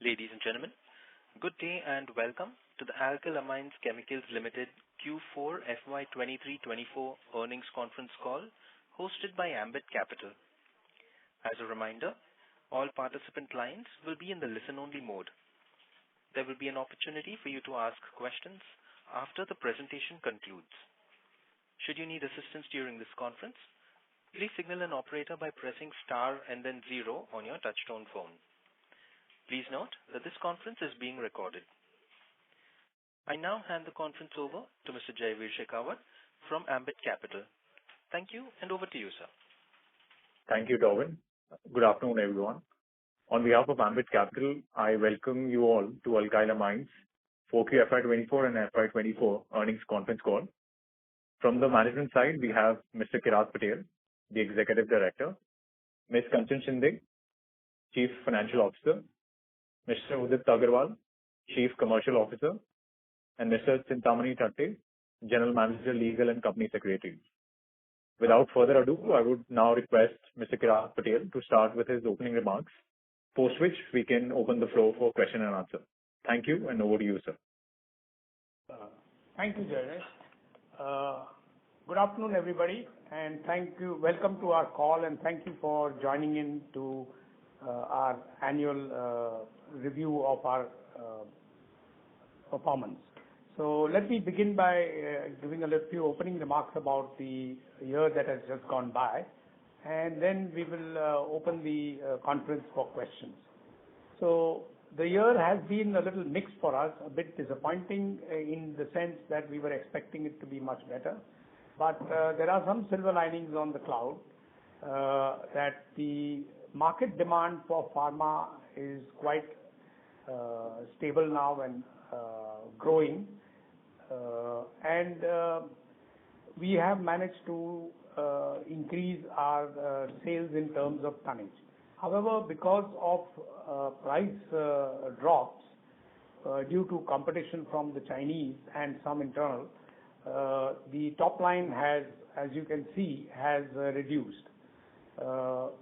Ladies and gentlemen, good day and welcome to the Alkyl Amines Chemicals Limited Q4 FY23-24 earnings conference call hosted by Ambit Capital. As a reminder, all participant lines will be in the listen-only mode. There will be an opportunity for you to ask questions after the presentation concludes. Should you need assistance during this conference, please signal an operator by pressing star and then 0 on your touchtone phone. Please note that this conference is being recorded. I now hand the conference over to Mr. Jaiveer Shekhawat from Ambit Capital. Thank you, and over to you, sir. Thank you, Darwin. Good afternoon, everyone. On behalf of Ambit Capital, I welcome you all to Alkyl Amines 4Q FY24 and FY24 earnings conference call. From the management side, we have Mr. Kirat Patel, the Executive Director, Ms. Kanchan Shinde, Chief Financial Officer, Mr. Udit Agarwal, Chief Commercial Officer, and Mr. Chintamani Thatte, General Manager, Legal and Company Secretary. Without further ado, I would now request Mr. Kirat Patel to start with his opening remarks, post which we can open the floor for question and answer. Thank you, and over to you, sir. Thank you, Jaiveer. Good afternoon, everybody, and thank you. Welcome to our call, and thank you for joining in to our annual review of our performance. So let me begin by giving a few opening remarks about the year that has just gone by, and then we will open the conference for questions. So the year has been a little mixed for us, a bit disappointing in the sense that we were expecting it to be much better. But there are some silver linings on the cloud, that the market demand for pharma is quite stable now and growing. And we have managed to increase our sales in terms of tonnage. However, because of price drops due to competition from the Chinese and some internal, the top line has, as you can see, has reduced.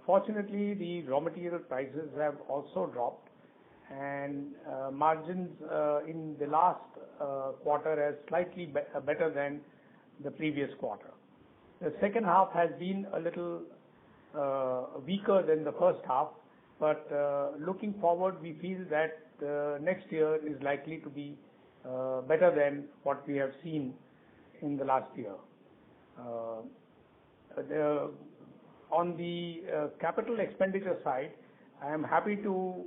Fortunately, the raw material prices have also dropped, and margins in the last quarter are slightly better than the previous quarter. The second half has been a little weaker than the first half, but looking forward, we feel that next year is likely to be better than what we have seen in the last year. On the capital expenditure side, I am happy to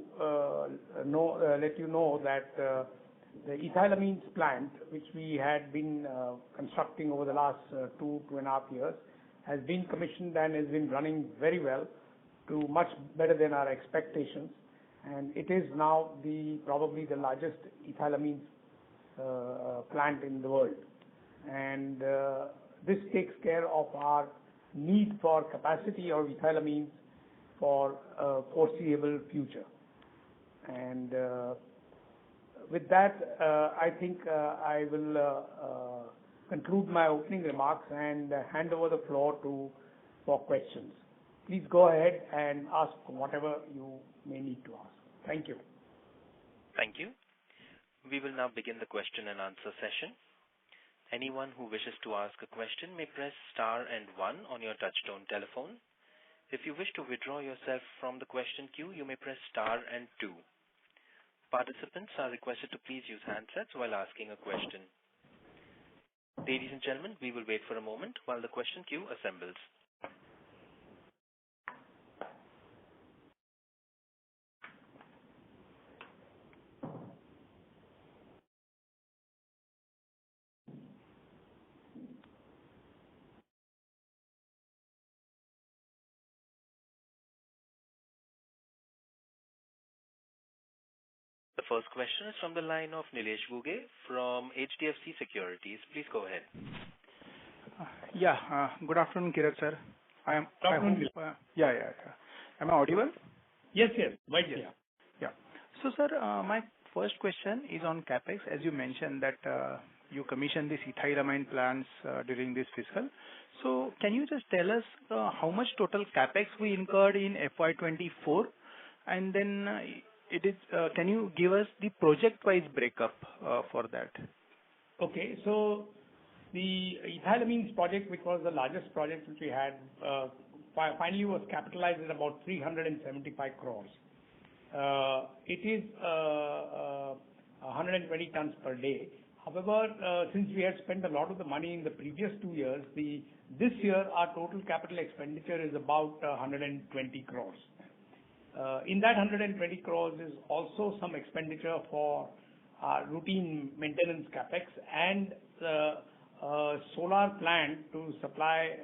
let you know that the ethylamines plant, which we had been constructing over the last 2.5 years, has been commissioned and has been running very well, to much better than our expectations, and it is now probably the largest ethylamines plant in the world. And this takes care of our need for capacity of ethylamines for a foreseeable future. And with that, I think I will conclude my opening remarks and hand over the floor for questions. Please go ahead and ask whatever you may need to ask. Thank you. Thank you. We will now begin the question and answer session. Anyone who wishes to ask a question may press star and 1 on your touchtone telephone. If you wish to withdraw yourself from the question queue, you may press star and 2. Participants are requested to please use handsets while asking a question. Ladies and gentlemen, we will wait for a moment while the question queue assembles. The first question is from the line of Nilesh Ghuge from HDFC Securities. Please go ahead. Good afternoon, Kirat sir. Good afternoon. Am I audible? Yes. Right. Yeah. So, sir, my first question is on capex. As you mentioned that you commissioned these ethylamine plants during this fiscal. So, can you just tell us how much total capex we incurred in FY24, and then it is. Can you give us the project-wise breakup for that? Okay. So the ethylamines project, which was the largest project which we had, finally was capitalized at about 375 crores. It is 120 tons per day. However, since we had spent a lot of the money in the previous 2 years, this year our total capital expenditure is about 120 crores. In that 120 crores is also some expenditure for routine maintenance capex and solar plant to supply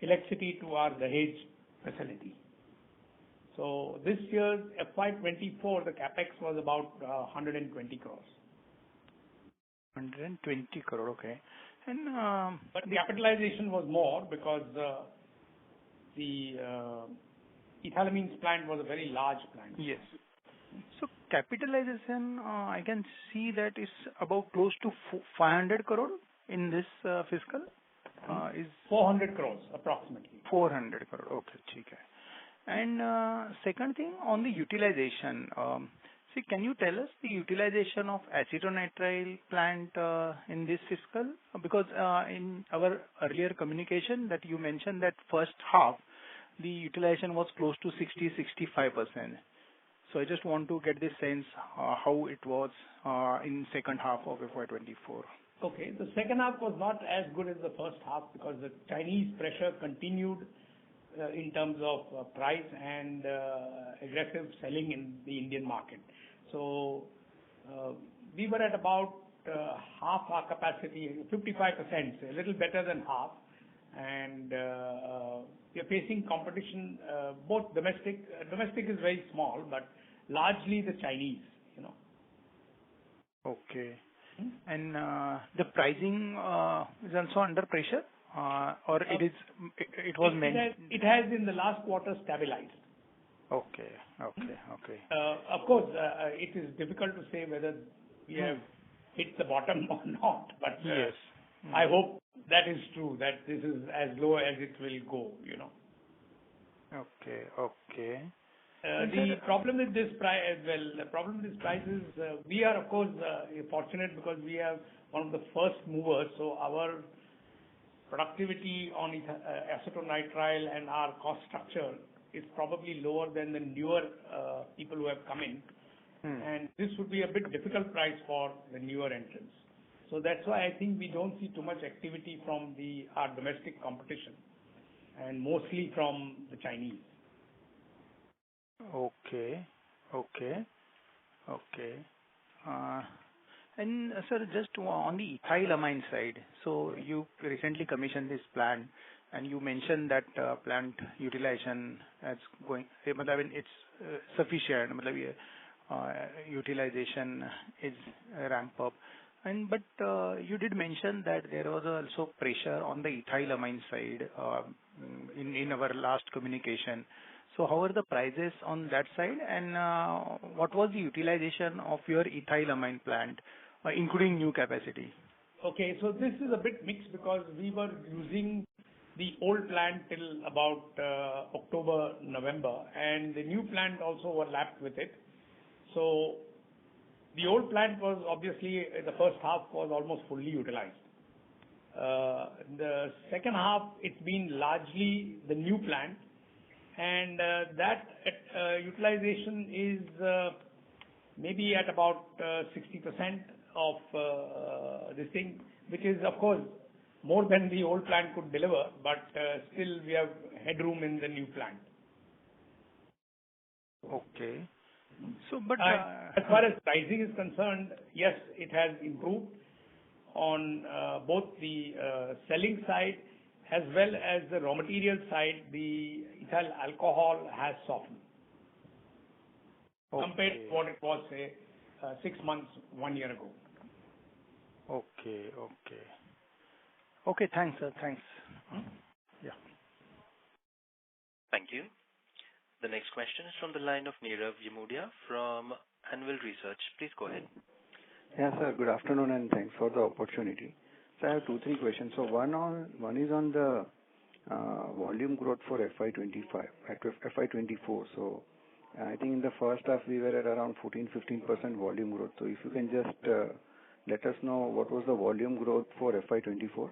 electricity to our Dahej facility. So this year's FY24, the capex was about 120 crores. 120 crore, okay. And but the capitalization was more because the ethylamines plant was a very large plant. Yes. So capitalization, I can see that is about close to 500 crore in this fiscal. Is 400 crores approximately. 400 crore. Okay, okay. And second thing on the utilization. See, can you tell us the utilization of acetonitrile plant in this fiscal? Because in our earlier communication that you mentioned that first half the utilization was close to 60-65%. So I just want to get this sense how it was in second half of FY24. Okay, the second half was not as good as the first half because the Chinese pressure continued in terms of price and aggressive selling in the Indian market. So we were at about half our capacity, 55%, a little better than half, and we are facing competition, both domestic. Domestic is very small, but largely the Chinese, you know. Okay. And the pricing is also under pressure, or it was meant. It has in the last quarter stabilized. Okay. Of course, it is difficult to say whether we have hit the bottom or not, but yes. I hope that is true, that this is as low as it will go, you know. Okay. The problem with this price is we are, of course, fortunate because we have one of the first movers, so our productivity on acetonitrile and our cost structure is probably lower than the newer people who have come in. And this would be a bit difficult price for the newer entrants. So that's why I think we don't see too much activity from our domestic competition and mostly from the Chinese. Okay. And sir, just on the ethyl amine side, so you recently commissioned this plant, and you mentioned that plant utilization is going. I mean, it's sufficient. Utilization is ramp up. But you did mention that there was also pressure on the ethyl amine side in our last communication. So how are the prices on that side, and what was the utilization of your ethyl amine plant, including new capacity? Okay, so this is a bit mixed because we were using the old plant till about October, November, and the new plant also overlapped with it. So the old plant was obviously, the first half was almost fully utilized. The second half, it's been largely the new plant, and that utilization is maybe at about 60% of this thing, which is of course more than the old plant could deliver, but still we have headroom in the new plant. Okay. So, but as far as pricing is concerned, yes, it has improved on both the selling side as well as the raw material side. The ethyl alcohol has softened compared to what it was, say, 6 months, 1 year ago. Okay, thanks, sir. Thanks. Yeah. Thank you. The next question is from the line of Nirav Yamudia from Anvil Research. Please go ahead. Yes, sir. Good afternoon, and thanks for the opportunity. So I have 2-3 questions. So one is on the volume growth for FY24. So I think in the first half we were at around 14-15% volume growth. So if you can just let us know what was the volume growth for FY24?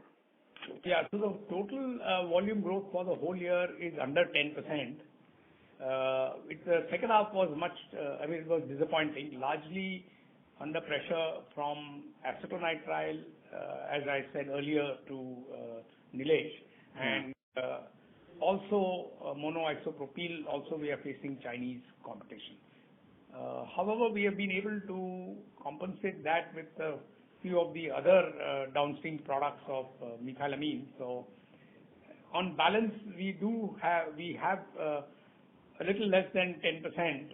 Yeah. So the total volume growth for the whole year is under 10%. The second half was much, it was disappointing, largely under pressure from acetonitrile, as I said earlier to Nilesh, and also monoisopropyl, also we are facing Chinese competition. However, we have been able to compensate that with a few of the other downstream products of methylamine. So on balance, we have a little less than 10%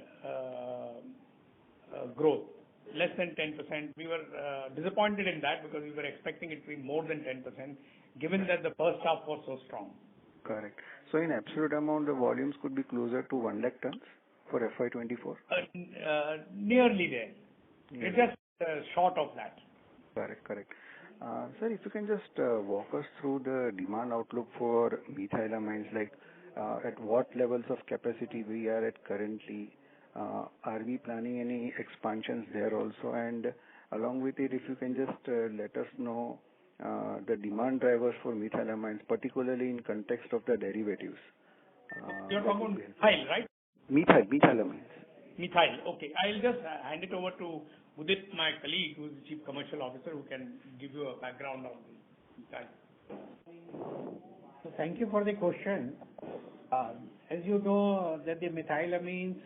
growth. Less than 10%. We were disappointed in that because we were expecting it to be more than 10%, given that the first half was so strong. Correct. So in absolute amount, the volumes could be closer to 1 lakh tons for FY24? Nearly there. It's just short of that. Correct. Sir, if you can just walk us through the demand outlook for methylamines, like at what levels of capacity we are at currently, are we planning any expansions there also? And along with it, if you can just let us know the demand drivers for methylamines, particularly in context of the derivatives. You're talking about methyl, right? Methylamines. Methyl. Okay. I'll just hand it over to Udit, my colleague, who is the Chief Commercial Officer, who can give you a background on the methyl. So thank you for the question. As you know, that the methylamines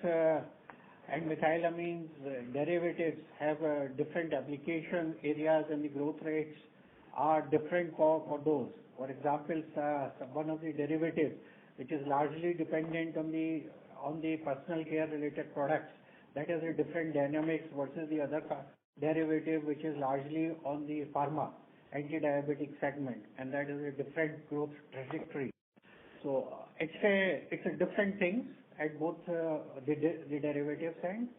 and methylamines derivatives have different application areas, and the growth rates are different for those. For example, one of the derivatives, which is largely dependent on the personal care related products, that is a different dynamics versus the other derivative, which is largely on the pharma anti-diabetic segment, and that is a different growth trajectory. So it's a different things at both the derivatives end.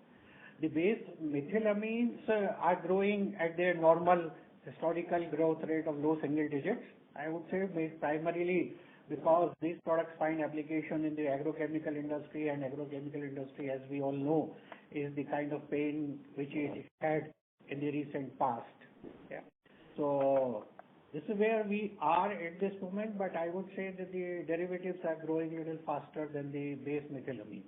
The base methylamines are growing at their normal historical growth rate of low single digits. I would say primarily because these products find application in the agrochemical industry, and agrochemical industry, as we all know, is the kind of pain which it had in the recent past. Yeah. So this is where we are at this moment, but I would say that the derivatives are growing a little faster than the base methylamines.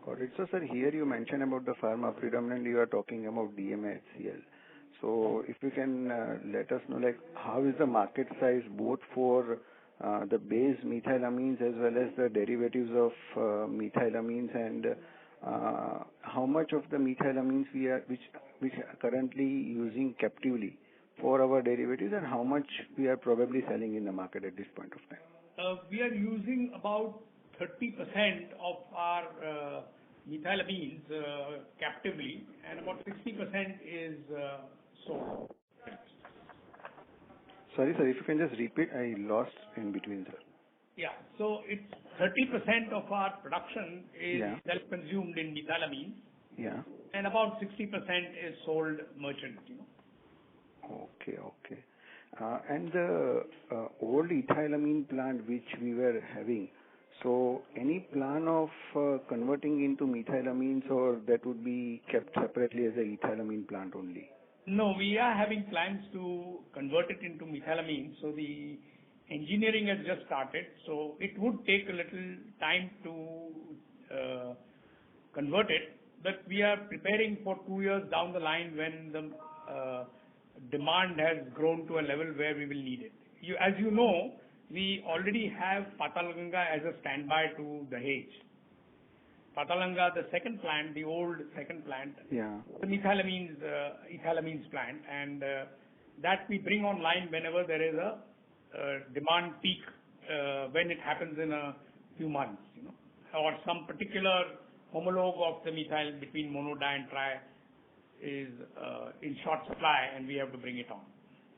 Got it. So, sir, here you mentioned about the pharma, predominantly you are talking about DMA HCl. So, if you can let us know, like, how is the market size both for the base methylamines as well as the derivatives of methylamines, and how much of the methylamines which are currently using captively for our derivatives, and how much we are probably selling in the market at this point of time? We are using about 30% of our methylamines captively, and about 60% is sold. Sorry, sir, if you can just repeat, I lost in between, sir. Yeah, so it's 30% of our production is self-consumed in methylamines. Yeah. And about 60% is sold merchant. Okay. And the old ethylamine plant which we were having, so any plan of converting into methylamines, or that would be kept separately as a ethylamine plant only? No, we are having plans to convert it into methylamine. So the engineering has just started. So it would take a little time to convert it, but we are preparing for 2 years down the line when the demand has grown to a level where we will need it. As you know, we already have Patalganga as a standby to Dahej. Patalganga, the second plant, the old second plant, the ethylamines plant, and that we bring online whenever there is a demand peak, when it happens in a few months, or some particular homologue of the methyl between mono, di and tri is in short supply, and we have to bring it on.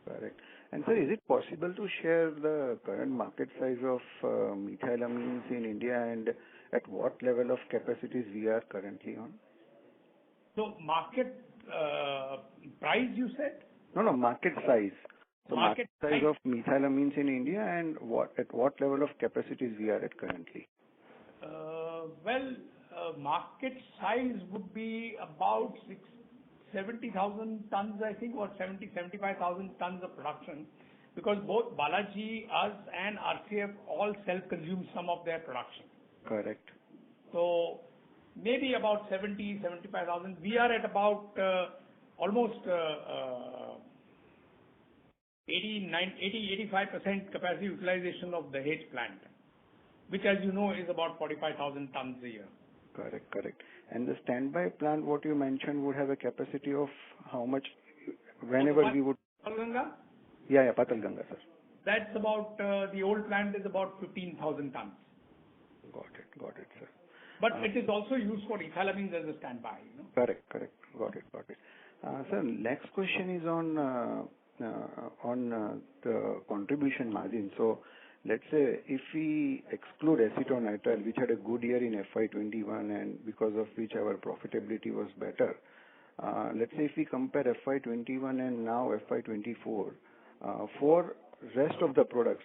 Correct. And sir, is it possible to share the current market size of methylamines in India, and at what level of capacities we are currently on? So market price, you said? No, market size. So market size of methylamines in India, and at what level of capacities we are at currently? Market size would be about 70,000 tons, I think, or 75,000 tons of production, because both Balaji, us, and RCF all self-consume some of their production. Correct. So maybe about 75,000. We are at about almost 85% capacity utilization of the Dahej plant, which, as you know, is about 45,000 tons a year. Correct. And the standby plant, what you mentioned, would have a capacity of how much whenever we would... Patalganga? Yeah, Patalganga, sir. That's about, the old plant is about 15,000 tons. Got it, sir. But it is also used for ethylamines as a standby, you know. Correct. Got it. Sir, next question is on the contribution margin. So let's say if we exclude acetonitrile, which had a good year in FY21 and because of which our profitability was better, let's say if we compare FY21 and now FY24, for rest of the products,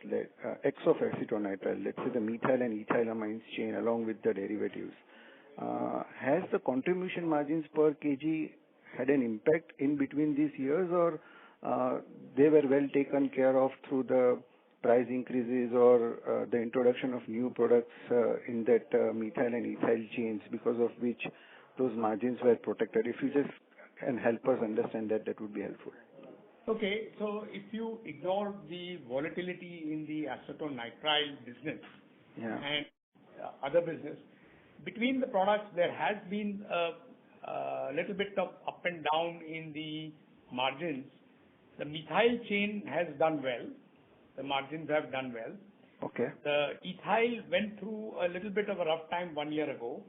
X of acetonitrile, let's say the methyl and ethylamines chain along with the derivatives, has the contribution margins per kg had an impact in between these years, or they were well taken care of through the price increases or the introduction of new products in that methyl and ethyl chains, because of which those margins were protected? If you just can help us understand that would be helpful. Okay, so if you ignore the volatility in the acetonitrile business and other business, between the products there has been a little bit of up and down in the margins. The methyl chain has done well. The margins have done well. Okay. The ethyl went through a little bit of a rough time 1 year ago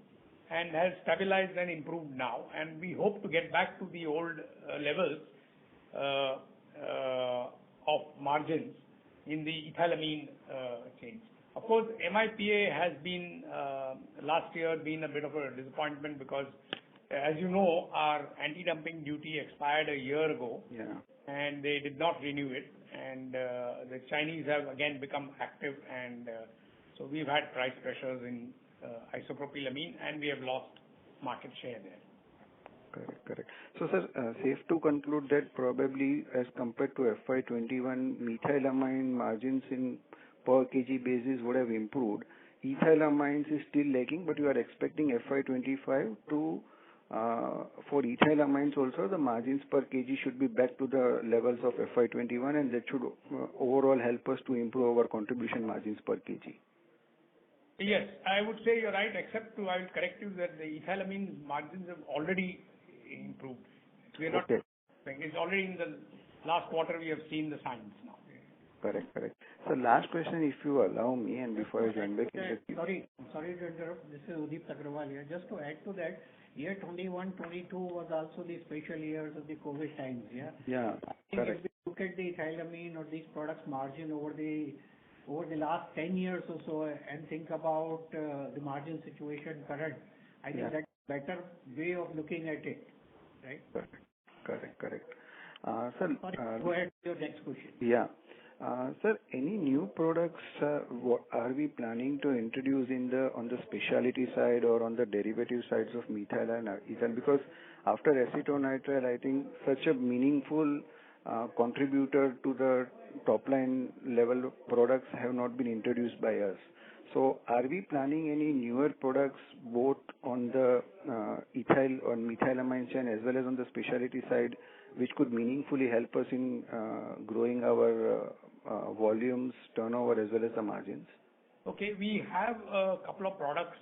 and has stabilized and improved now, and we hope to get back to the old levels of margins in the ethylamine chains. Of course, MIPA has been last year been a bit of a disappointment because, as you know, our anti-dumping duty expired a year ago, and they did not renew it, and the Chinese have again become active, and so we've had price pressures in isopropylamine, and we have lost market share there. Correct. So, sir, safe to conclude that probably as compared to FY21, methylamine margins in per kg basis would have improved. Ethylamines is still lagging, but you are expecting FY25 to, for ethylamines also, the margins per kg should be back to the levels of FY21, and that should overall help us to improve our contribution margins per kg. Yes, I would say you're right, except I will correct you that the ethylamine margins have already improved. We are not saying it's already in the last quarter we have seen the signs now. Correct. So last question, if you allow me, and before I join back. Sorry to interrupt. This is Udip Agrawal here. Just to add to that, year 21-22 was also the special years of the COVID times. Yeah. Correct. If we look at the ethylamine or these products margin over the last 10 years or so, and think about the margin situation current, I think that's a better way of looking at it, right? Correct. Sir, sorry, go ahead with your next question. Yeah. Sir, any new products what are we planning to introduce on the specialty side or on the derivative sides of methyl and ethyl? Because after acetonitrile, I think such a meaningful contributor to the top line level products have not been introduced by us. So are we planning any newer products both on the ethyl or methylamine chain as well as on the specialty side, which could meaningfully help us in growing our volumes, turnover, as well as the margins? Okay, we have a couple of products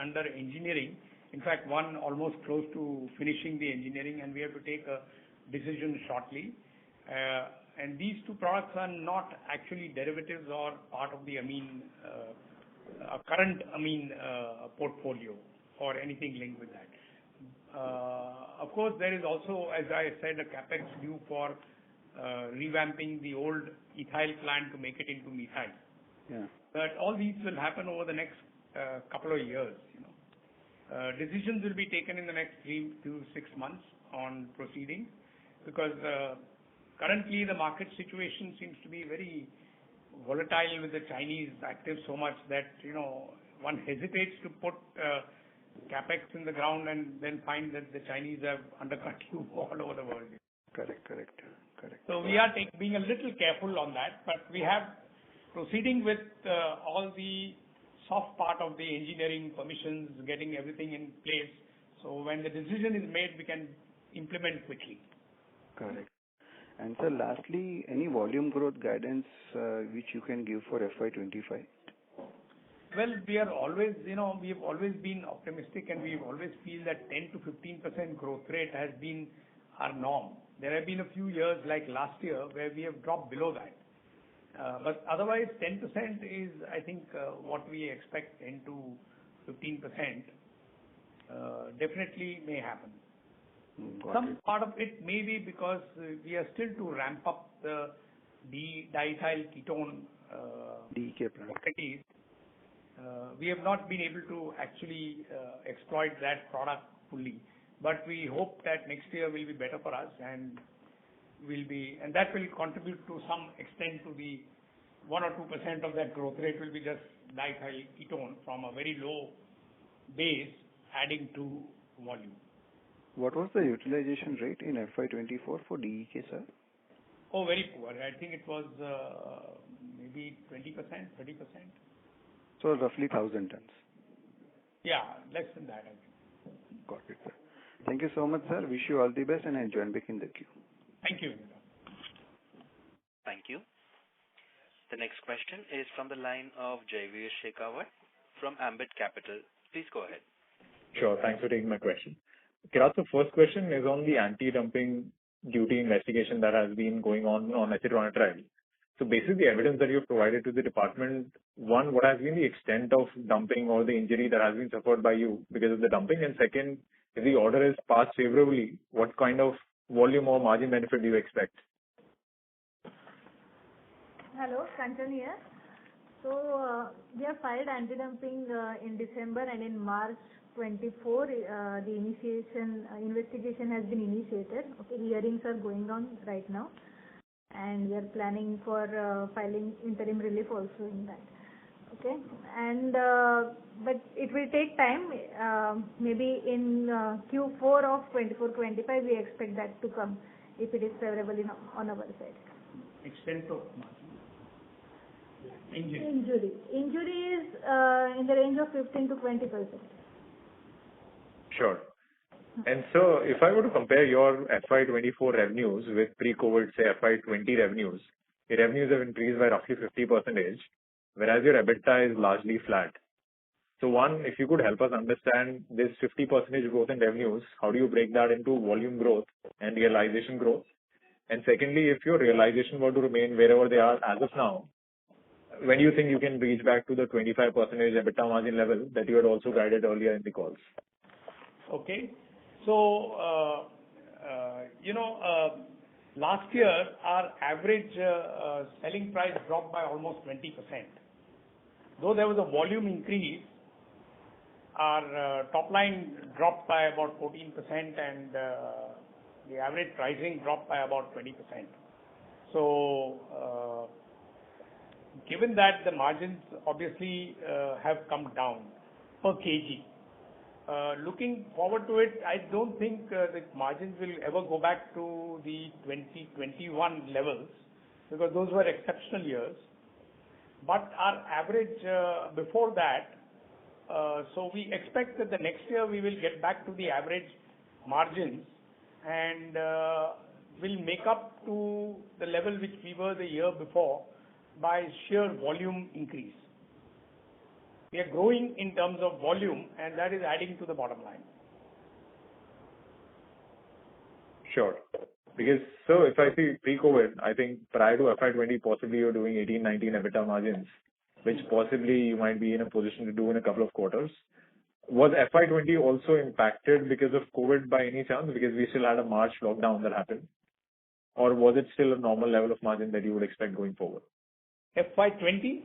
under engineering. In fact, one almost close to finishing the engineering, and we have to take a decision shortly. And these two products are not actually derivatives or part of the amine, current amine portfolio or anything linked with that. Of course, there is also, as I said, a capex due for revamping the old ethyl plant to make it into methyl. Yeah. But all these will happen over the next couple of years. Decisions will be taken in the next 3 to 6 months on proceeding, because currently the market situation seems to be very volatile with the Chinese active so much that one hesitates to put capex in the ground and then find that the Chinese have undercut you all over the world. Correct. So we are being a little careful on that, but we have proceeding with all the soft part of the engineering permissions, getting everything in place. So when the decision is made, we can implement quickly. Correct. And sir, lastly, any volume growth guidance which you can give for FY25? Well, we have always been optimistic, and we always feel that 10 to 15% growth rate has been our norm. There have been a few years like last year where we have dropped below that. But otherwise 10% is, I think, what we expect. 10 to 15% definitely may happen. Some part of it may be because we are still to ramp up the diethyl ketone DEK properties. We have not been able to actually exploit that product fully, but we hope that next year will be better for us, and that will contribute to some extent to the 1 or 2% of that growth rate will be just diethyl ketone from a very low base adding to volume. What was the utilization rate in FY24 for DEK, sir? Oh, very poor. I think it was maybe 20%, 30%. So roughly 1,000 tons. Yeah, less than that, I think. Got it, sir. Thank you so much, sir. Wish you all the best, and I join back in the queue. Thank you. Thank you. The next question is from the line of Jaiveer Shekhawat from Ambit Capital. Please go ahead. Sure. Thanks for taking my question. Kirat, the first question is on the anti-dumping duty investigation that has been going on acetonitrile. So basically, the evidence that you've provided to the department, one, what has been the extent of dumping or the injury that has been suffered by you because of the dumping? And second, if the order is passed favorably, what kind of volume or margin benefit do you expect? Hello, Kanchan here. So we have filed anti-dumping in December, and in March 24, the investigation has been initiated. Okay, hearings are going on right now, and we are planning for filing interim relief also in that. Okay, and but it will take time. Maybe in Q4 of 24-25, we expect that to come if it is favorable on our side. Extent of injury. Injury is in the range of 15 to 20%. Sure. And so if I were to compare your FY24 revenues with pre-COVID, say FY20 revenues, your revenues have increased by roughly 50%, whereas your EBITDA is largely flat. So one, if you could help us understand this 50% growth in revenues, how do you break that into volume growth and realization growth? And secondly, if your realization were to remain wherever they are as of now, when do you think you can reach back to the 25% EBITDA margin level that you had also guided earlier in the calls? Okay. So, last year our average selling price dropped by almost 20%. Though there was a volume increase, our top line dropped by about 14% and the average pricing dropped by about 20%. So, given that the margins obviously have come down per kg, looking forward to it, I don't think the margins will ever go back to the 2021 levels because those were exceptional years. But our average before that, so we expect that the next year we will get back to the average margins and will make up to the level which we were the year before by sheer volume increase. We are growing in terms of volume, and that is adding to the bottom line. Sure. Because, so if I see pre-COVID, I think prior to FY20, possibly you're doing 18, 19 EBITDA margins, which possibly you might be in a position to do in a couple of quarters. Was FY20 also impacted because of COVID by any chance? Because we still had a March lockdown that happened. Or was it still a normal level of margin that you would expect going forward? FY20?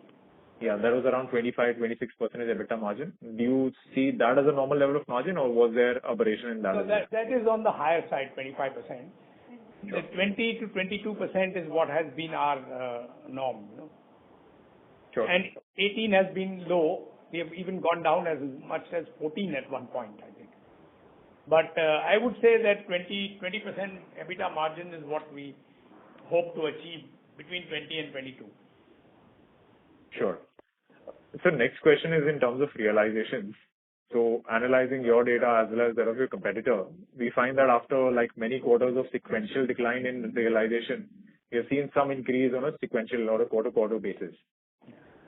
Yeah, that was around 25, 26% EBITDA margin. Do you see that as a normal level of margin, or was there aberration in that? So that is on the higher side, 25%. Sure. The 20 to 22% is what has been our norm. Sure. And 18 has been low. We have even gone down as much as 14 at one point, I think. But I would say that 20% EBITDA margin is what we hope to achieve between 20 and 22. Sure. So next question is in terms of realizations. So analyzing your data as well as that of your competitor, we find that after like many quarters of sequential decline in realization, we have seen some increase on a sequential or a quarter-quarter basis.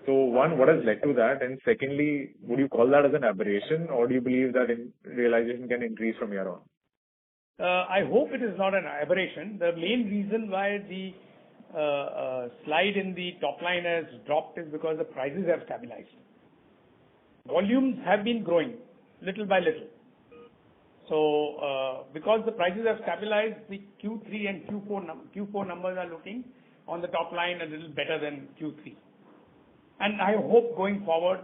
So one, what has led to that? And secondly, would you call that as an aberration, or do you believe that realization can increase from here on? I hope it is not an aberration. The main reason why the slide in the top line has dropped is because the prices have stabilized. Volumes have been growing little by little. So because the prices have stabilized, the Q3 and Q4 numbers are looking on the top line a little better than Q3. And I hope going forward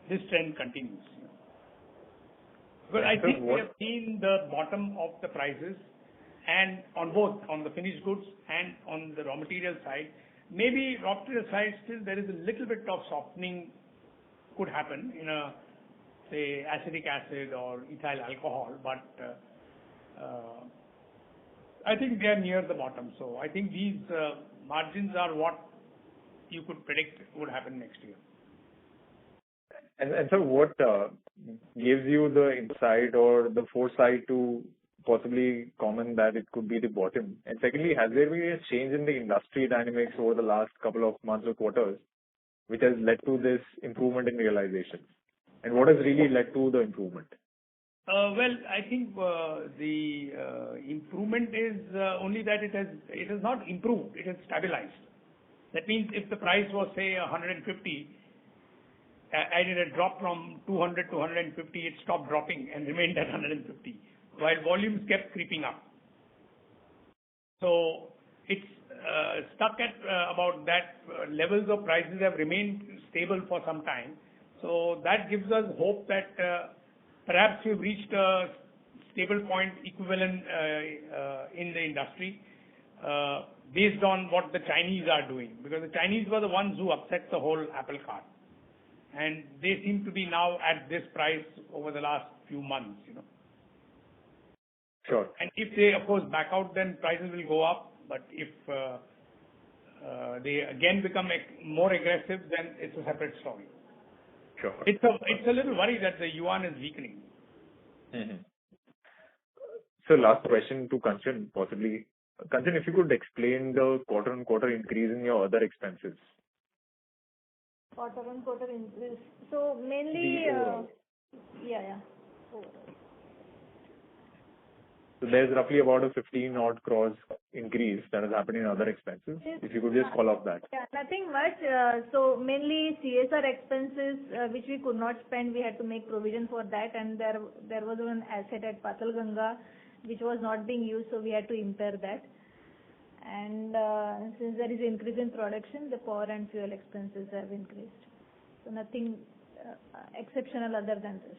this trend continues. But I think we have seen the bottom of the prices, and on both, on the finished goods and on the raw material side. Maybe raw material side still there is a little bit of softening could happen in a, say, acetic acid or ethyl alcohol, but I think they are near the bottom. So I think these margins are what you could predict would happen next year. And so what gives you the insight or the foresight to possibly comment that it could be the bottom? And secondly, has there been a change in the industry dynamics over the last couple of months or quarters which has led to this improvement in realization? And what has really led to the improvement? Well, I think the improvement is only that it has not improved, it has stabilized. That means if the price was, say, 150, and it had dropped from 200 to 150, it stopped dropping and remained at 150, while volumes kept creeping up. So it's stuck at about that levels of prices have remained stable for some time. So that gives us hope that perhaps we've reached a stable point equivalent in the industry based on what the Chinese are doing, because the Chinese were the ones who upset the whole apple cart. And they seem to be now at this price over the last few months, Sure. And if they, of course, back out, then prices will go up. But if they again become more aggressive, then it's a separate story. Sure. It's a little worry that the yuan is weakening. Mm-hmm. So last question to Kanchan, possibly. Kanchan, if you could explain the quarter-on-quarter increase in your other expenses. Quarter-on-quarter increase. So mainly, overall. So there's roughly about a 15 odd crores increase that has happened in other expenses. If you could just call out that. Yeah, nothing much. So mainly CSR expenses, which we could not spend, we had to make provision for that, and there was an asset at Patalganga which was not being used, so we had to impair that. And since there is increase in production, the power and fuel expenses have increased. So nothing exceptional other than this.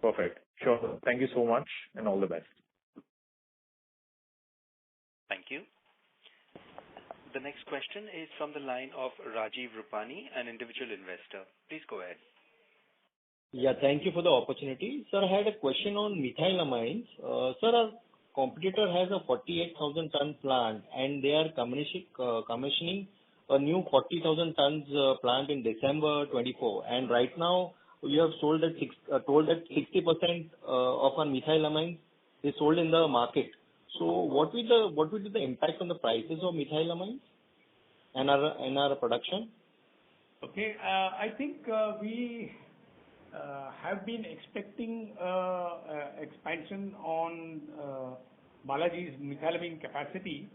Perfect. Sure. Thank you so much and all the best. Thank you. The next question is from the line of Rajiv Rupani, an individual investor. Please go ahead. Yeah, thank you for the opportunity. Sir, I had a question on methylamines. Sir, our competitor has a 48,000 ton plant and they are commissioning a new 40,000 tons plant in December 24. And right now you have told that 60% of our methylamines is sold in the market. So what will be the impact on the prices of methylamines and our production? Okay, I think we have been expecting expansion on Balaji's methylamine capacity.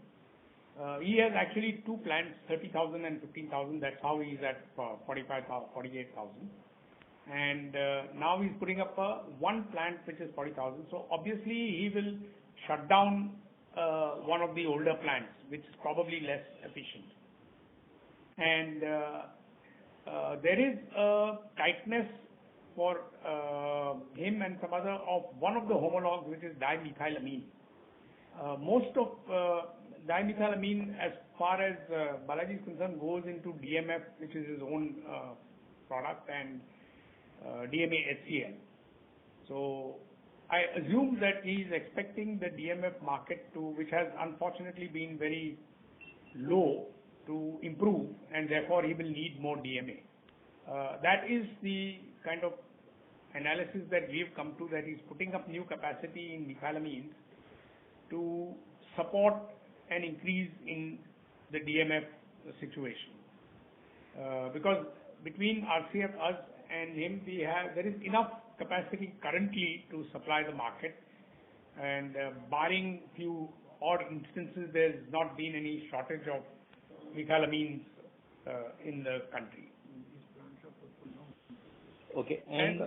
He has actually two plants, 30,000 and 15,000. That's how he's at 48,000. And now he's putting up one plant which is 40,000. So obviously he will shut down one of the older plants, which is probably less efficient. And there is a tightness for him and some other of one of the homologs, which is dimethylamine. Most of dimethylamine, as far as Balaji is concerned, goes into DMF, which is his own product, and DMA HCl. So I assume that he is expecting the DMF market to, which has unfortunately been very low, to improve, and therefore he will need more DMA. That is the kind of analysis that we've come to, that he's putting up new capacity in methylamines to support an increase in the DMF situation. Because between RCF, us and him, there is enough capacity currently to supply the market, and barring few odd instances, there's not been any shortage of methylamines in the country. Okay. And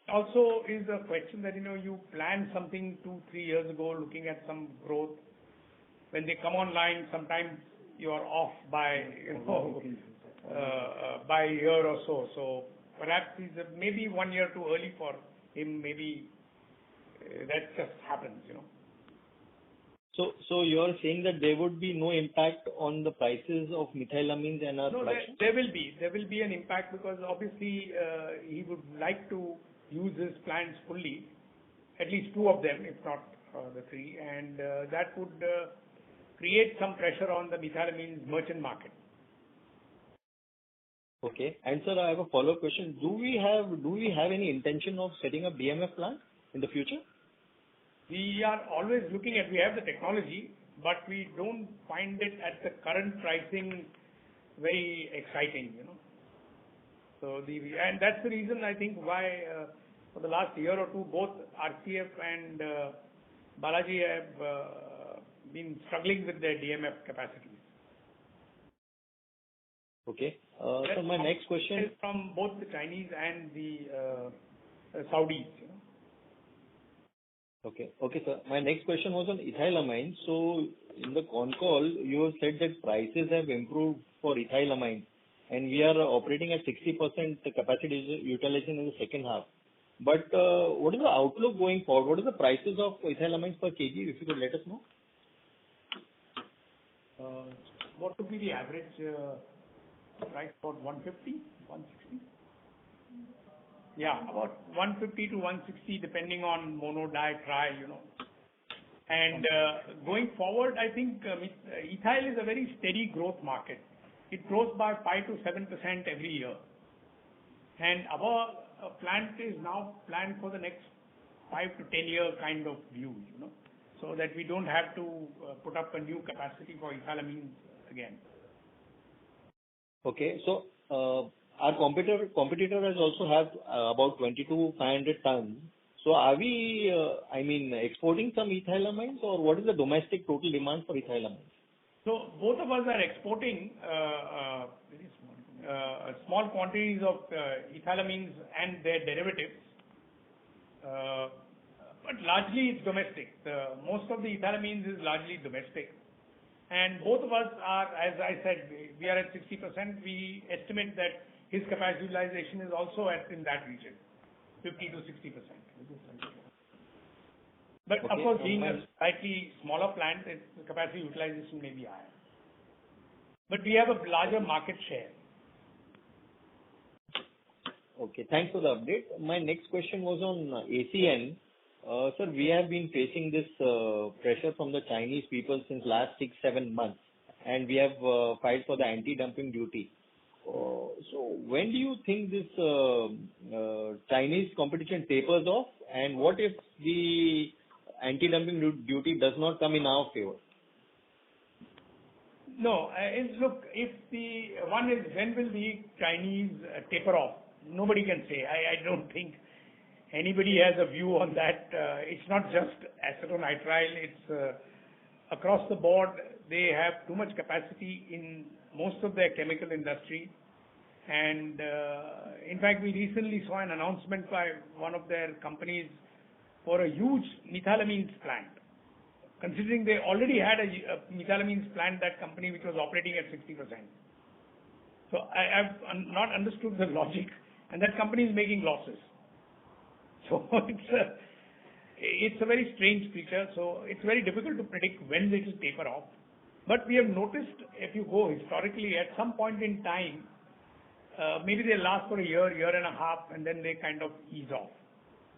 also is a question that, you planned something 2-3 years ago, looking at some growth. When they come online, sometimes you are off by, by a year or so. So perhaps it's maybe 1 year too early for him. Maybe that just happens, So you're saying that there would be no impact on the prices of methylamines and our production? There will be an impact, because obviously he would like to use his plants fully, at least 2 of them, if not the 3, and that would create some pressure on the methylamines merchant market. Okay. And sir, I have a follow-up question. Do we have any intention of setting up DMF plant in the future? We are always looking at, we have the technology, but we don't find it at the current pricing very exciting, So and that's the reason I think why for the last year or two, both RCF and Balaji have been struggling with their DMF capacities. Okay. So my next question is from both the Chinese and the Saudis. Okay, sir. My next question was on ethylamine. So in the Concall, you have said that prices have improved for ethylamine, and we are operating at 60% capacity utilization in the second half. But what is the outlook going forward? What are the prices of ethylamines per kg, if you could let us know? What would be the average price for 150, 160? Yeah, about 150 to 160, depending on mono, di, tri, And going forward, I think ethyl is a very steady growth market. It grows by 5 to 7% every year. And our plant is now planned for the next 5 to 10 year kind of view, so that we don't have to put up a new capacity for ethylamines again. Okay, so our competitor has also have about 22,500 tons. So are we, exporting some ethylamines, or what is the domestic total demand for ethylamines? So both of us are exporting small quantities of ethylamines and their derivatives, but largely it's domestic. Most of the ethylamines is largely domestic. And both of us are, as I said, we are at 60%. We estimate that his capacity utilization is also in that region, 50 to 60%. But okay, of course, being a slightly smaller plant, its capacity utilization may be higher. But we have a larger market share. Okay, thanks for the update. My next question was on ACN. Sir, we have been facing this pressure from the Chinese people since last 6-7 months, and we have filed for the anti-dumping duty. So when do you think this Chinese competition tapers off, and what if the anti-dumping duty does not come in our favor? No, look, when will the Chinese taper off? Nobody can say. I don't think anybody has a view on that. It's not just acetonitrile, it's across the board. They have too much capacity in most of their chemical industry. And in fact, we recently saw an announcement by one of their companies for a huge methylamines plant. Considering they already had a methylamines plant, that company, which was operating at 60%. So I've not understood the logic, and that company is making losses. So it's a very strange creature. So it's very difficult to predict when it will taper off. But we have noticed, if you go historically, at some point in time, maybe they last for a year and a half, and then they kind of ease off.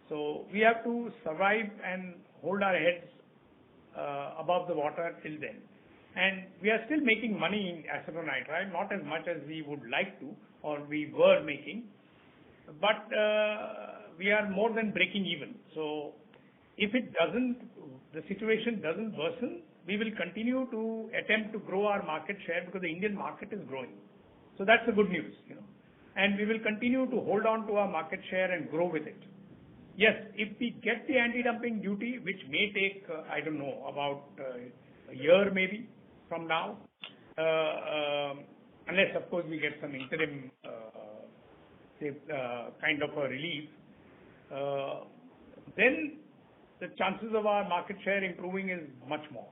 So we have to survive and hold our heads above the water till then. And we are still making money in acetonitrile, not as much as we would like to, or we were making, but we are more than breaking even. So if the situation doesn't worsen, we will continue to attempt to grow our market share because the Indian market is growing. So that's the good news, And we will continue to hold on to our market share and grow with it. Yes, if we get the anti-dumping duty, which may take, I don't know, about a year maybe from now, unless of course we get some interim kind of a relief, then the chances of our market share improving is much more.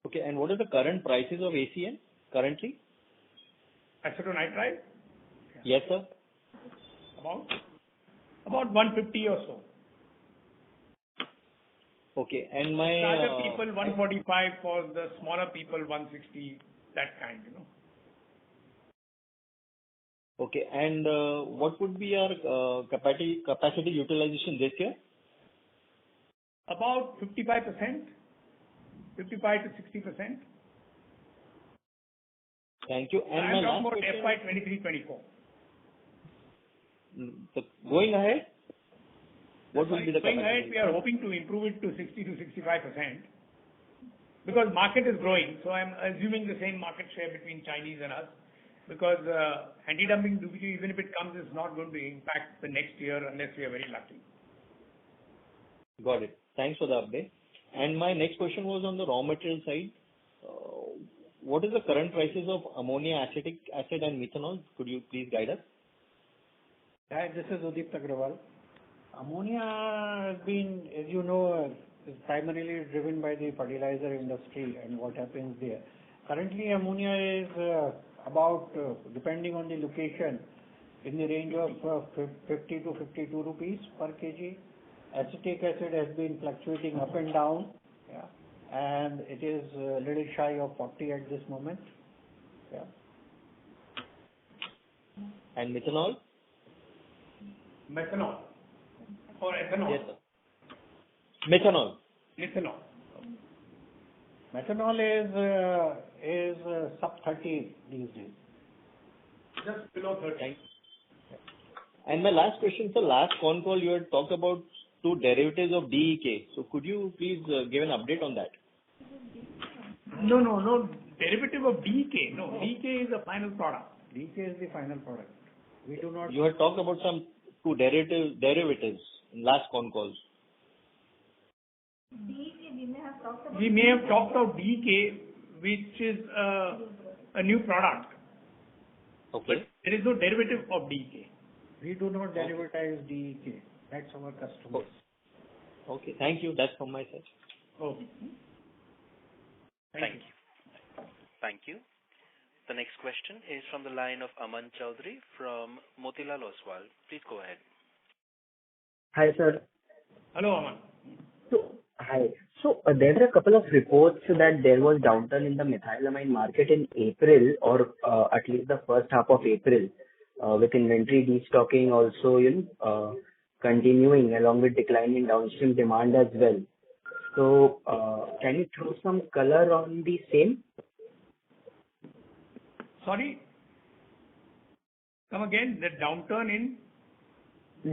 Okay, and what are the current prices of ACN currently? Acetonitrile? Yes, sir. About 150 or so. Okay, and my larger people 145, for the smaller people 160, that kind, Okay, and what would be our capacity utilization this year? About 55%, 55 to 60%. Thank you. And I'm my talking last about FY23-24. Going ahead, what will be the Going capacity? ahead, we are hoping to improve it to 60 to 65%, because market is growing. So I'm assuming the same market share between Chinese and us, because anti-dumping duty, even if it comes, is not going to impact the next year unless we are very lucky. Got it. Thanks for the update. And my next question was on the raw material side. What is the current prices of ammonia, acetic acid and methanol? Could you please guide us? Hi, this is Udip Agrawal. Ammonia has been, as you know, is primarily driven by the fertilizer industry and what happens there. Currently, ammonia is about, depending on the location, in the range of 50 to 52 rupees per kg. Acetic acid has been fluctuating up and down, and it is a little shy of 40 at this moment. And methanol? Methanol or ethanol? Yes, sir. Methanol. Methanol is sub 30 these days. Just below 30. Thanks. And my last question, sir. Last con call you had talked about 2 derivatives of DEK. So could you please give an update on that? No derivative of DEK. No, DEK is the final product. DEK is the final product. We do not. You had talked about some 2 derivatives in last con calls. DEK, we may have talked about. We may have talked about DEK, which is a new product. Okay. But there is no derivative of DEK. We do not derivatize DEK. That's our customers. Okay. Thank you. That's from my side. Okay. Thank you. Thank you. The next question is from the line of Aman Chowdhury from Motilal Oswal. Please go ahead. Hi, sir. Hello, Aman. Hi. So there were a couple of reports that there was downturn in the methylamine market in April, or at least the first half of April, with inventory destocking also, continuing along with decline in downstream demand as well. So can you throw some color on the same? Sorry? Come again. The downturn in?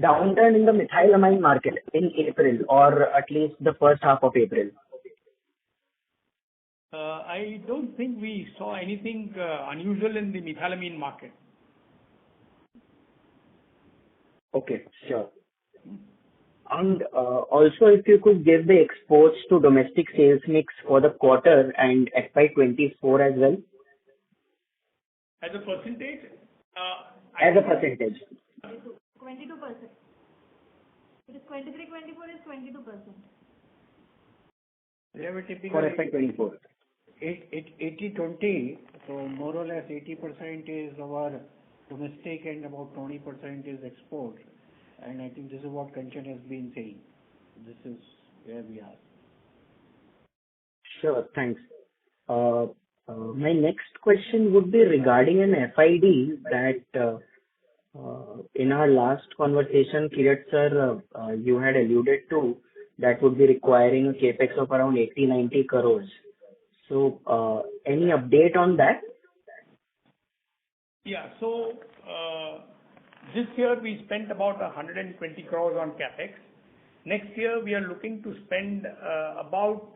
Downturn in the methylamine market in April, or at least the first half of April. I don't think we saw anything unusual in the methylamine market. Okay, sure. And also, if you could give the exports to domestic sales mix for the quarter and FY24 as well. As a percentage? As a percentage. 22%. It is 23-24 is 22%. They have a typical For FY24. 80-20, so more or less 80% is our domestic and about 20% is export. And I think this is what Kanchan has been saying. This is where we are. Sure, thanks. My next question would be regarding an FID that in our last conversation, Kirat sir, you had alluded to that would be requiring a capex of around 80-90 crores. So, any update on that? Yeah. So, this year we spent about 120 crores on capex. Next year we are looking to spend about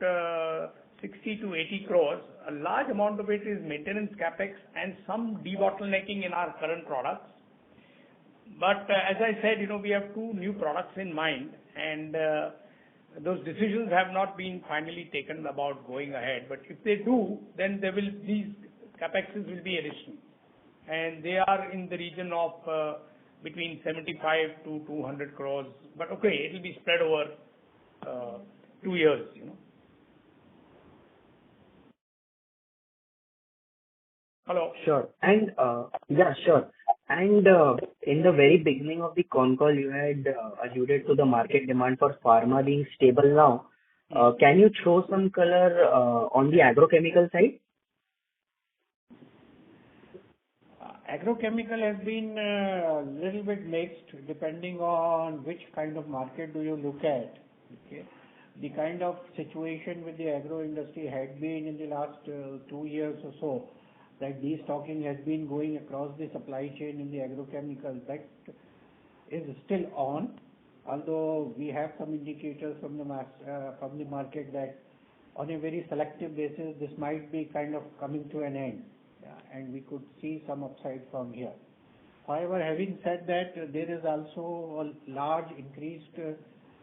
60 to 80 crores. A large amount of it is maintenance capex and some debottlenecking in our current products. But as I said, we have 2 new products in mind, and those decisions have not been finally taken about going ahead. But if they do, then these capexes will be additional, and they are in the region of between 75 to 200 crores. But okay, it will be spread over 2 years. Hello. Sure. And yeah, sure. And in the very beginning of the Concall, you had alluded to the market demand for pharma being stable now. Can you throw some color on the agrochemical side? Agrochemical has been a little bit mixed depending on which kind of market do you look at. Okay. The kind of situation with the agro industry had been in the last 2 years or so, that destocking has been going across the supply chain in the agrochemicals. That is still on, although we have some indicators from the market that on a very selective basis this might be kind of coming to an end. And we could see some upside from here. However, having said that, there is also a large increased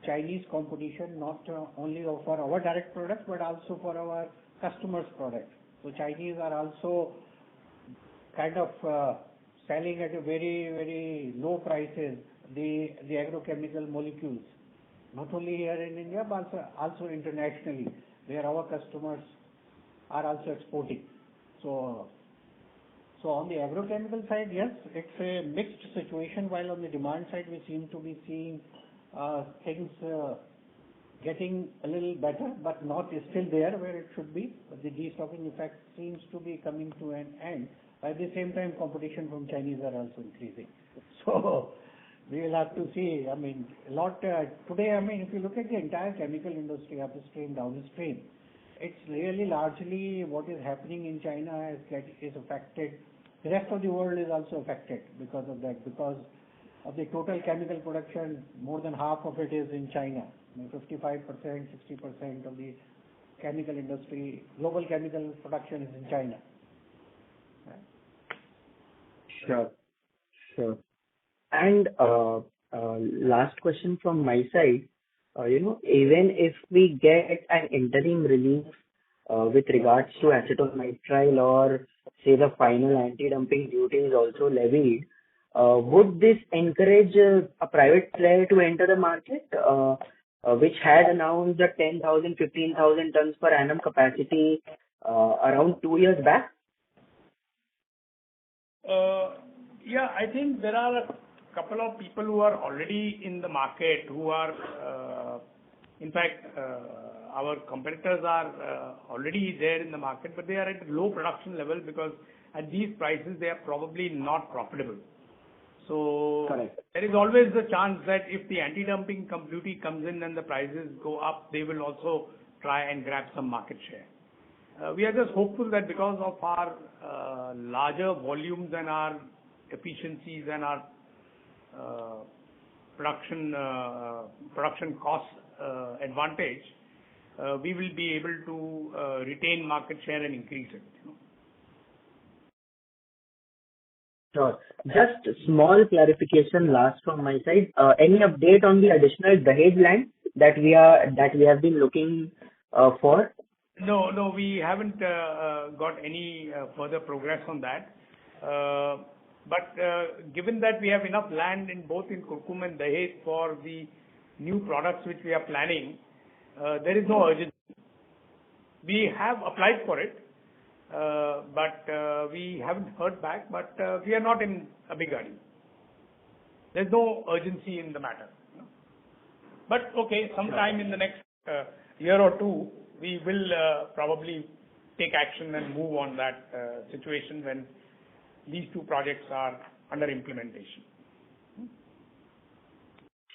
Chinese competition, not only for our direct products, but also for our customers' products. So Chinese are also kind of selling at a very, very low prices the agrochemical molecules, not only here in India, but also internationally, where our customers are also exporting. So on the agrochemical side, yes, it's a mixed situation, while on the demand side, we seem to be seeing things getting a little better, but not still there where it should be. But the destocking effect seems to be coming to an end. At the same time, competition from Chinese are also increasing. So we will have to see. I mean, a lot today. I mean, if you look at the entire chemical industry, upstream, downstream, it's really largely what is happening in China is affected. The rest of the world is also affected because of that. Because of the total chemical production, more than half of it is in China. 55%, 60% of the chemical industry, global chemical production is in China. Right? Sure. And last question from my side. Even if we get an interim relief with regards to acetonitrile, or say the final anti-dumping duty is also levied, would this encourage a private player to enter the market, which had announced a 10,000, 15,000 tons per annum capacity around 2 years back? Yeah, I think there are a couple of people who are already in the market who are, in fact, our competitors are already there in the market, but they are at low production level because at these prices they are probably not profitable. So correct. There is always the chance that if the anti-dumping duty comes in and the prices go up, they will also try and grab some market share. We are just hopeful that because of our larger volumes and our efficiencies and our production cost advantage, we will be able to retain market share and increase it. Sure. Just small clarification last from my side. Any update on the additional Dahej land that we have been looking for? No, we haven't got any further progress on that. But given that we have enough land in both in Kurkumbh and Dahej for the new products which we are planning, there is no urgency. We have applied for it, but we haven't heard back. But we are not in a big hurry. There's no urgency in the matter. But okay, sometime in the next year or two, we will probably take action and move on that situation when these two projects are under implementation.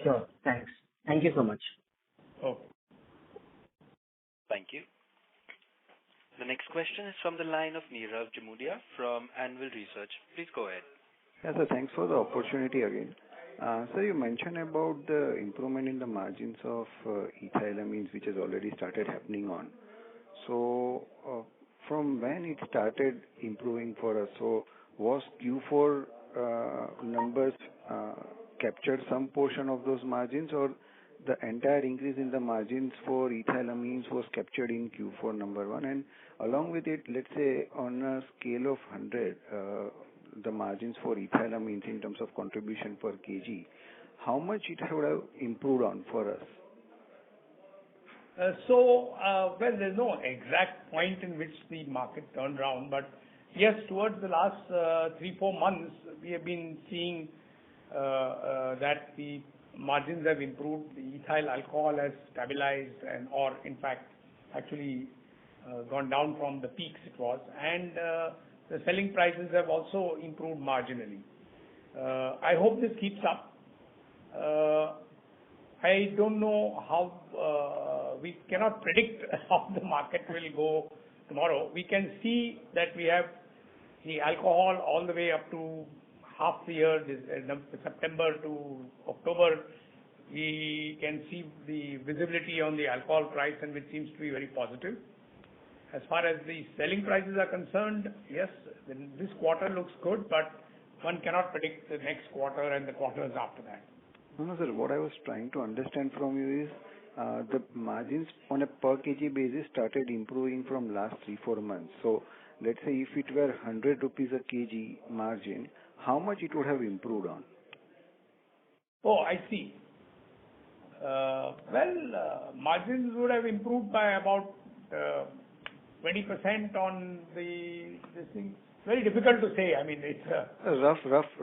Sure. Thanks. Thank you so much. Okay. Thank you. The next question is from the line of Nirav Jamudia from Anvil Research. Please go ahead. Yes, sir. Thanks for the opportunity again. Sir, you mentioned about the improvement in the margins of ethylamines, which has already started happening on. So, from when it started improving for us, so was Q4 numbers captured some portion of those margins, or the entire increase in the margins for ethylamines was captured in Q4, number one? And along with it, let's say on a scale of 100, the margins for ethylamines in terms of contribution per kg, how much it would have improved on for us? Well, there's no exact point in which the market turned around, but yes, towards the last 3-4 months, we have been seeing that the margins have improved. The ethyl alcohol has stabilized or in fact actually gone down from the peaks it was, and the selling prices have also improved marginally. I hope this keeps up. I don't know how, we cannot predict how the market will go tomorrow. We can see that we have the alcohol all the way up to half the year, September to October. We can see the visibility on the alcohol price, and which seems to be very positive. As far as the selling prices are concerned, yes, this quarter looks good, but one cannot predict the next quarter and the quarters after that. No, sir. What I was trying to understand from you is the margins on a per kg basis started improving from last 3-4 months. So let's say if it were 100 rupees a kg margin, how much it would have improved on? Oh, I see. Margins would have improved by about 20% on this thing. Very difficult to say. I mean, it's a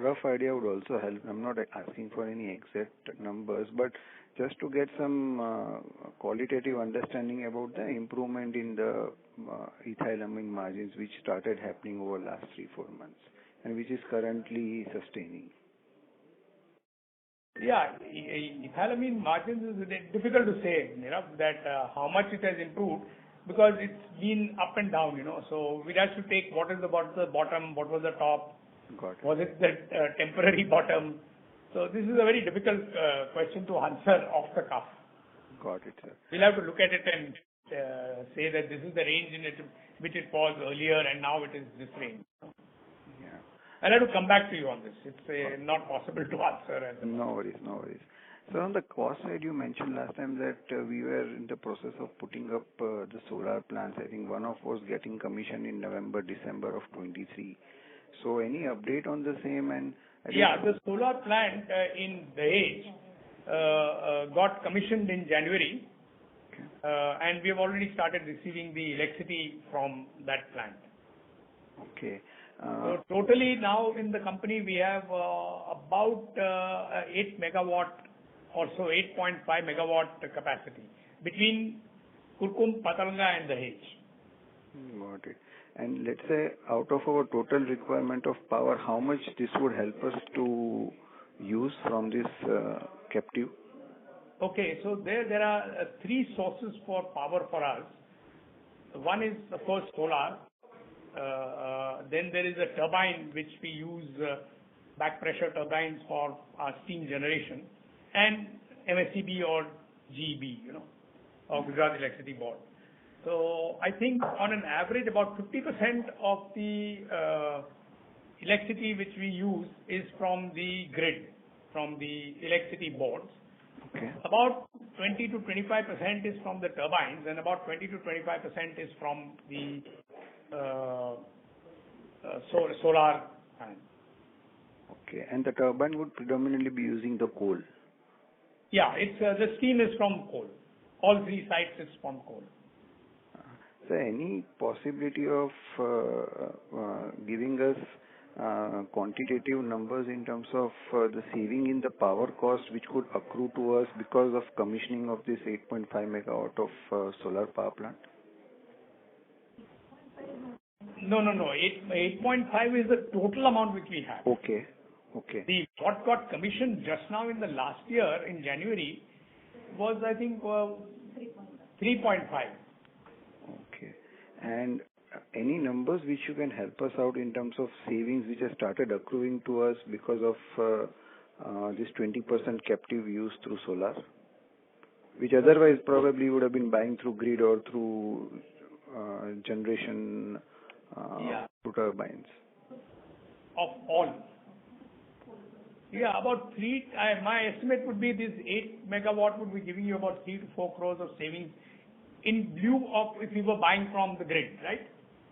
rough idea would also help. I'm not asking for any exact numbers, but just to get some qualitative understanding about the improvement in the ethylamine margins, which started happening over last 3-4 months and which is currently sustaining. Yeah, ethylamine margins is difficult to say, that how much it has improved, because it's been up and down, So we'd have to take what is the bottom, what was the top, Got it. Was it the temporary bottom? So this is a very difficult question to answer off the cuff. Got it, sir. We'll have to look at it and say that this is the range in which it was earlier, and now it is this range. Yeah. I'll have to come back to you on this. It's not possible to answer. No worries. So on the cost side, you mentioned last time that we were in the process of putting up the solar plants. I think one of was getting commissioned in November, December of 23. So any update on the same? And yeah, the solar plant in Dahej got commissioned in January, and we have already started receiving the electricity from that plant. Okay. So totally now in the company we have about 8 megawatt or so, 8.5 megawatt capacity between Kurkum, Patalanga and Dahej. Got it. And let's say out of our total requirement of power, how much this would help us to use from this captive? Okay, so there are 3 sources for power for us. One is of course solar. Then there is a turbine which we use, back pressure turbines for our steam generation, and MSEB or GEB, or Gujarat Electricity Board. So I think on an average about 50% of the electricity which we use is from the grid, from the electricity boards. Okay. About 20 to 25% is from the turbines, and about 20 to 25% is from the solar panel. Okay, and the turbine would predominantly be using the coal? Yeah, it's the steam is from coal. All 3 sites is from coal. So any possibility of giving us quantitative numbers in terms of the saving in the power cost which could accrue to us because of commissioning of this 8.5 megawatt of solar power plant? No. 8.5 is the total amount which we have. Okay. What got commissioned just now in the last year in January was, I think, 3.5. Okay. And any numbers which you can help us out in terms of savings which have started accruing to us because of this 20% captive use through solar, which otherwise probably would have been buying through grid or through generation through turbines. Of all. Yeah, about my estimate would be this 8 megawatt would be giving you about 3 to 4 crores of savings in lieu of if we were buying from the grid, right?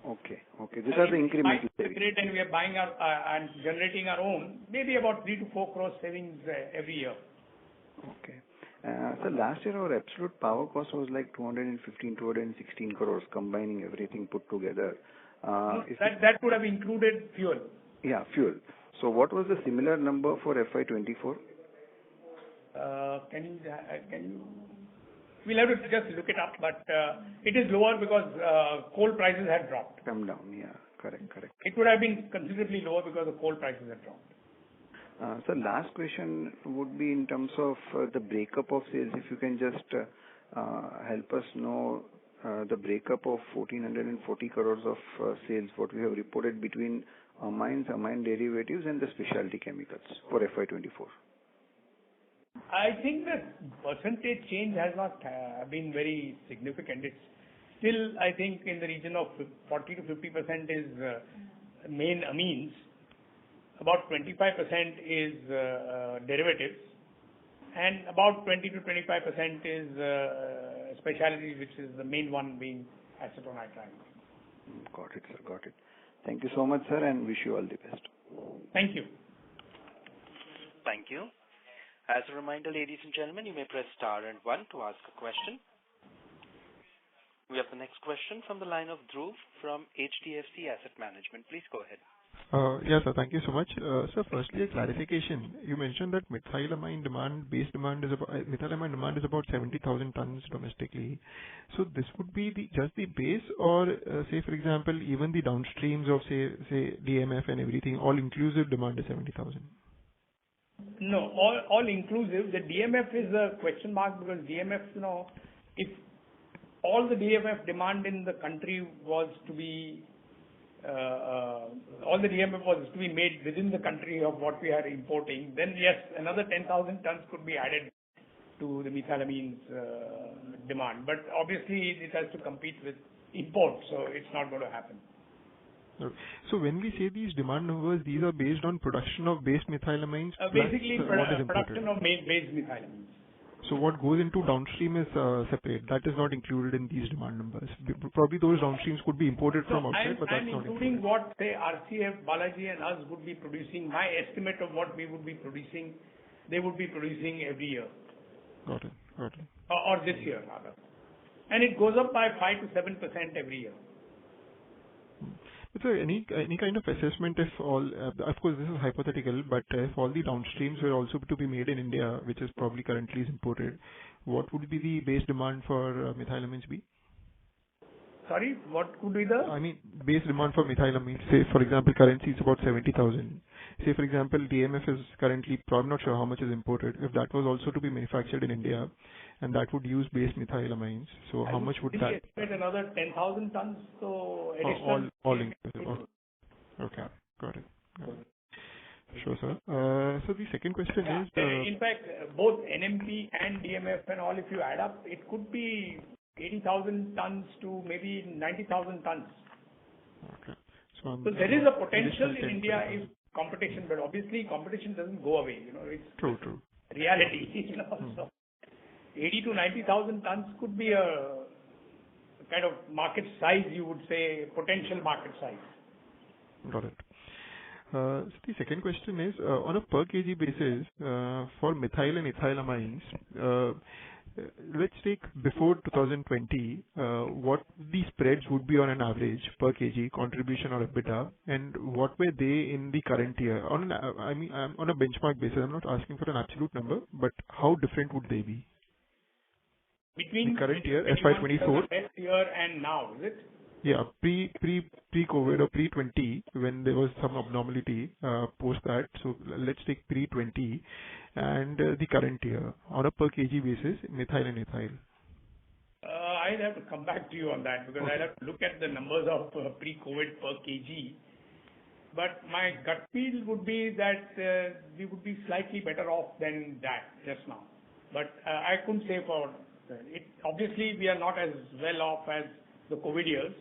Okay. These are the incremental the savings. grid and we are buying our and generating our own, maybe about 3 to 4 crores savings every year. Okay. So last year our absolute power cost was like 216 crores, combining everything put together. That would have included fuel. Yeah, fuel. So what was the similar number for FY24? Can you? We'll have to just look it up, but it is lower because coal prices had dropped. Come down, yeah, correct. It would have been considerably lower because the coal prices had dropped. So last question would be in terms of the breakup of sales. If you can just help us know the breakup of 1,440 crores of sales, what we have reported between amines, amine derivatives, and the specialty chemicals for FY24. I think the percentage change has not been very significant. It's still, I think, in the region of 40 to 50% is main amines. About 25% is derivatives, and about 20 to 25% is specialties, which is the main one being acetonitrile. Got it, sir. Got it. Thank you so much, sir, and wish you all the best. Thank you. Thank you. As a reminder, ladies and gentlemen, you may press star and 1 to ask a question. We have the next question from the line of Dhruv from HDFC Asset Management. Please go ahead. Yes, sir. Thank you so much. Sir, firstly, a clarification. You mentioned that methylamine demand is about 70,000 tons domestically. So this would be just the base, or say, for example, even the downstreams of say DMF and everything, all inclusive demand is 70,000. No, all inclusive. The DMF is a question mark because DMF, if all the DMF demand in the country was to be all the DMF was to be made within the country of what we are importing, then yes, another 10,000 tons could be added to the methylamines demand. But obviously, it has to compete with imports, so it's not going to happen. So when we say these demand numbers, these are based on production of base methylamines. Basically, production of base methylamines. So what goes into downstream is separate. That is not included in these demand numbers. Probably those downstreams could be imported from outside, but that's not including what, say, RCF, Balaji and us would be producing. My estimate of what we would be producing, they would be producing every year. Got it. Or this year, rather. And it goes up by 5 to 7% every year. So any kind of assessment if all, of course this is hypothetical, but if all the downstreams were also to be made in India, which is probably currently is imported, what would be the base demand for methylamines be? Sorry, what could be the? I mean, base demand for methylamines, say for example currency is about 70,000. Say for example DMF is currently, I'm not sure how much is imported. If that was also to be manufactured in India, and that would use base methylamines, so how much would that? Expect another 10,000 tons, so additional. All inclusive. Okay, got it. Sure, sir. So the second question is... in fact, both NMP and DMF and all, if you add up, it could be 80,000 tons to maybe 90,000 tons. Okay. So there is a potential in India if competition, but obviously competition doesn't go away. It's true. Reality. So 80 to 90,000 tons could be a kind of market size, you would say, potential market size. Got it. So the second question is, on a per kg basis, for methyl and ethylamines, let's take before 2020, what the spreads would be on an average per kg contribution or EBITDA, and what were they in the current year? On a benchmark basis, I'm not asking for an absolute number, but how different would they be? Between the current year, FY24? Best year and now, is it? Yeah, pre-COVID or pre-20, when there was some abnormality post that. So let's take pre-20 and the current year on a per kg basis, methyl and ethyl. I'll have to come back to you on that because I'll have to look at the numbers of pre-COVID per kg. But my gut feel would be that we would be slightly better off than that just now. But I couldn't say for it. Obviously, we are not as well off as the COVID years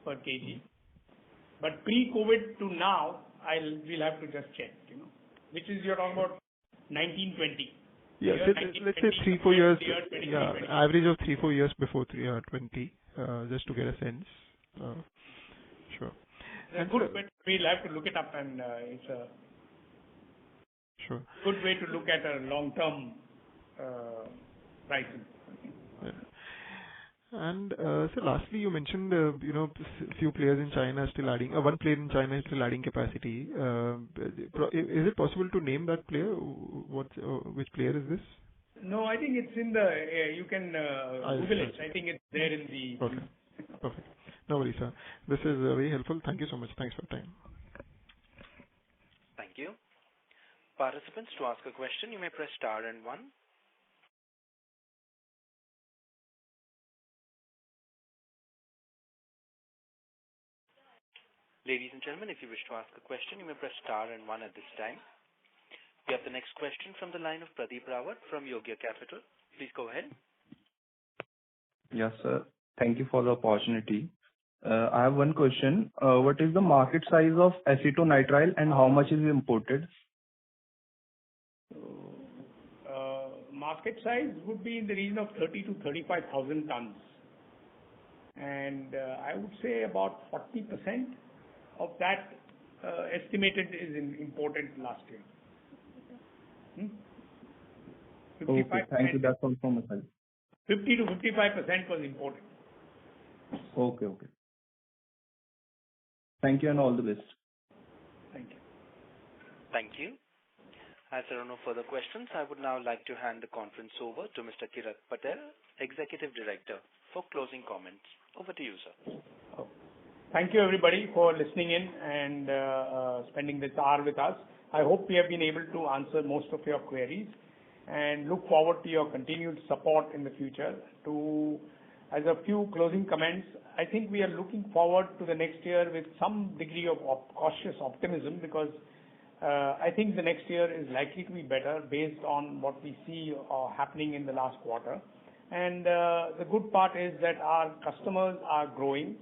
per kg. But pre-COVID to now, we'll have to just check, which is you're talking about 1920. Yeah, so let's say 3-4 years. Yeah, average of 3-4 years before 20, just to get a sense. Sure. Good, but we'll have to look it up, and it's a good way to look at a long-term pricing. Yeah. And so lastly, you mentioned few players in China are still adding. One player in China is still adding capacity. Is it possible to name that player? Which player is this? No, I think it's in the. You can Google it. I think it's there in the. Okay. Perfect. No worries, sir. This is very helpful. Thank you so much. Thanks for your time. Thank you. Participants, to ask a question, you may press star and 1. Ladies and gentlemen, if you wish to ask a question, you may press star and 1 at this time. We have the next question from the line of Pradeep Rawat from Yogya Capital. Please go ahead. Yes, sir. Thank you for the opportunity. I have one question. What is the market size of acetonitrile and how much is imported? Market size would be in the region of 30 to 35,000 tons. And I would say about 40% of that estimated is imported last year. Okay, thank you. That's all from my side. 50 to 55% was imported. Okay. Thank you and all the best. Thank you. Thank you. As there are no further questions, I would now like to hand the conference over to Mr. Kirat Patel, Executive Director, for closing comments. Over to you, sir. Thank you, everybody, for listening in and spending this hour with us. I hope we have been able to answer most of your queries and look forward to your continued support in the future. As a few closing comments, I think we are looking forward to the next year with some degree of cautious optimism because I think the next year is likely to be better based on what we see happening in the last quarter. And the good part is that our customers are growing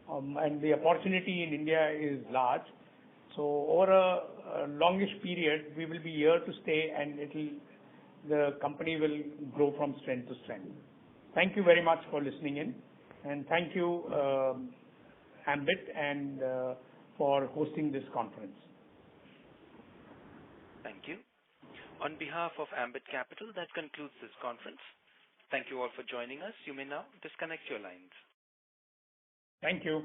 and the opportunity in India is large. So over a longish period, we will be here to stay and the company will grow from strength to strength. Thank you very much for listening in, and thank you, Ambit, and for hosting this conference. Thank you. On behalf of Ambit Capital, that concludes this conference. Thank you all for joining us. You may now disconnect your lines. Thank you.